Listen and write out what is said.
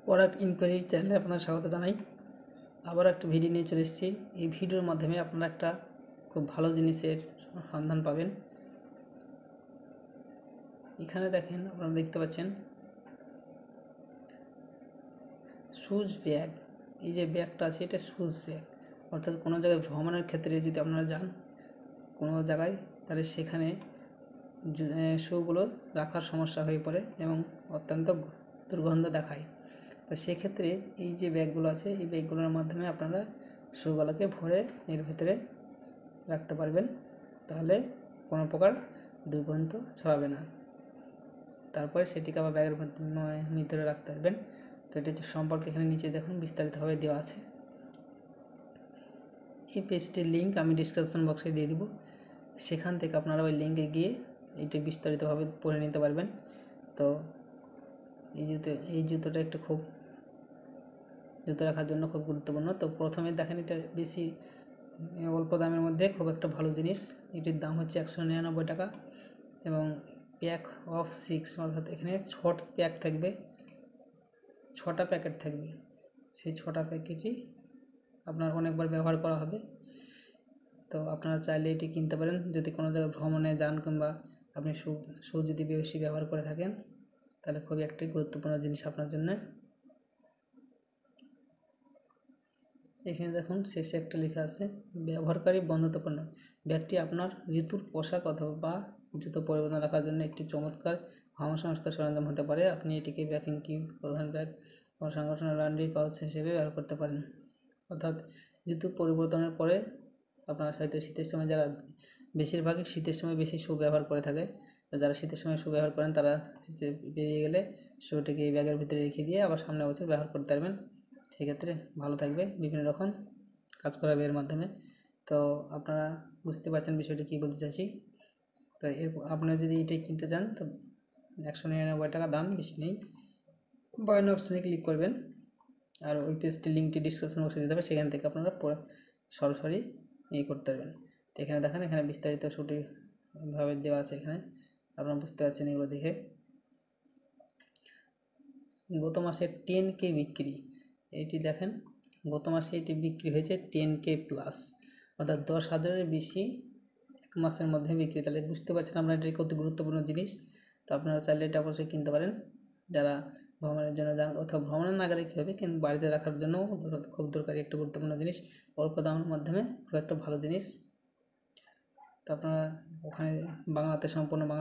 Product inquiry চ্যানেলে আপনার স্বাগত জানাই। আবার একটা ভিডিও নিয়ে চলে এসেছি। এই ভিডিওর মাধ্যমে আপনারা একটা খুব ভালো জিনিসের সন্ধান পাবেন। এখানে দেখেন, আপনারা দেখতে পাচ্ছেন শুজ ব্যাগ। এই যে ব্যাগটা আছে এটা শুজ ব্যাগ, অর্থাৎ কোনো জায়গায় ভ্রমণের ক্ষেত্রে যদি আপনারা যান কোনো জায়গায়, তাহলে সেখানে শুগুলো রাখার সমস্যা হয়ে পড়ে এবং অত্যন্ত দুর্গন্ধ দেখায়। তো সেক্ষেত্রে এই যে ব্যাগগুলো আছে, এই ব্যাগগুলোর মাধ্যমে আপনারা শুগুলোকে ভরে এর ভিতরে রাখতে পারবেন, তাহলে কোনো প্রকার দুর্গন্ধ ছড়াবে না। তারপরে সেটিকে আবার ব্যাগের ভিতরে রাখতে পারবেন। তো এটি সম্পর্কে এখানে নিচে দেখুন বিস্তারিতভাবে দেওয়া আছে। এই পেজটির লিঙ্ক আমি ডিসক্রিপশন বক্সে দিয়ে দিব, সেখান থেকে আপনারা ওই লিঙ্কে গিয়ে এটি বিস্তারিতভাবে পড়ে নিতে পারবেন। তো এই জুতোটা একটু খুব জুতো রাখার জন্য খুব গুরুত্বপূর্ণ। তো প্রথমে দেখেন, এটা বেশি অল্প দামের মধ্যে খুব একটা ভালো জিনিস। এটির দাম হচ্ছে 199 টাকা এবং প্যাক অফ 6, অর্থাৎ এখানে 6টি প্যাক থাকবে, 6টা প্যাকেট থাকবে। সেই 6টা প্যাকেটই আপনার অনেকবার ব্যবহার করা হবে। তো আপনারা চাইলে এটি কিনতে পারেন যদি কোনো জায়গায় ভ্রমণে যান, কিংবা আপনি শু যদি বেশি ব্যবহার করে থাকেন, তাহলে খুবই একটি গুরুত্বপূর্ণ জিনিস আপনার জন্য। এখানে দেখুন শেষে একটা লেখা আছে ব্যবহারকারী বন্ধুত্বপূর্ণ। ব্যাগটি আপনার ঋতুর পোশাক অথবা জুতো পরিবর্তন রাখার জন্য একটি চমৎকার ভ্রমণ সংস্থার সরঞ্জাম হতে পারে। আপনি এটিকে ব্যাকিং কি প্রধান ব্যাগ ও সাংগঠনিক লন্ড্রি পাউচ হিসেবে ব্যবহার করতে পারেন। অর্থাৎ ঋতু পরিবর্তনের পরে আপনারা হয়তো শীতের সময়, যারা বেশিরভাগই শীতের সময় বেশি শু ব্যবহার করে থাকে, তো যারা শীতের সময় শু ব্যবহার করেন তারা শীতে বেরিয়ে গেলে শুটিকে এই ব্যাগের ভিতরে রেখে দিয়ে আবার সামনের বছর ব্যবহার করতে পারবেন। সেক্ষেত্রে ভালো থাকবে, বিভিন্ন রকম কাজ করাবে এর মাধ্যমে। তো আপনারা বুঝতে পারছেন বিষয়টি কী বলতে চাইছি। তো আপনারা যদি এটাই কিনতে চান তো 199 টাকা দাম, বেশি নেই। বাই নাও অপশানে ক্লিক করবেন, আর ওই পেজটির লিঙ্কটি ডিসক্রিপশন বক্সে দিতে হবে, সেখান থেকে আপনারা সরাসরি করতে পারবেন। তো এখানে দেখেন, এখানে বিস্তারিত সঠিকভাবে দেওয়া আছে। এখানে আপনারা বুঝতে পারছেন এগুলো দেখে। গত মাসে 10K বিক্রি, এটি দেখেন গত মাসে এটি বিক্রি হয়েছে 10K প্লাস, অর্থাৎ 10,000-এর বেশি এক মাসের মধ্যে বিক্রি। তাহলে বুঝতে পারছেন আপনার এটি কত গুরুত্বপূর্ণ জিনিস। তো আপনারা চাইলে এটা অবশ্যই কিনতে পারেন যারা ভ্রমণের জন্য যান, অথবা ভ্রমণের না গেলে কী হবে, কিন্তু বাড়িতে রাখার জন্য খুব দরকারি একটা গুরুত্বপূর্ণ জিনিস, অল্প দামের মাধ্যমে খুব একটা ভালো জিনিস। তো আপনারা ওখানে বাংলাতে সম্পূর্ণ বাংলা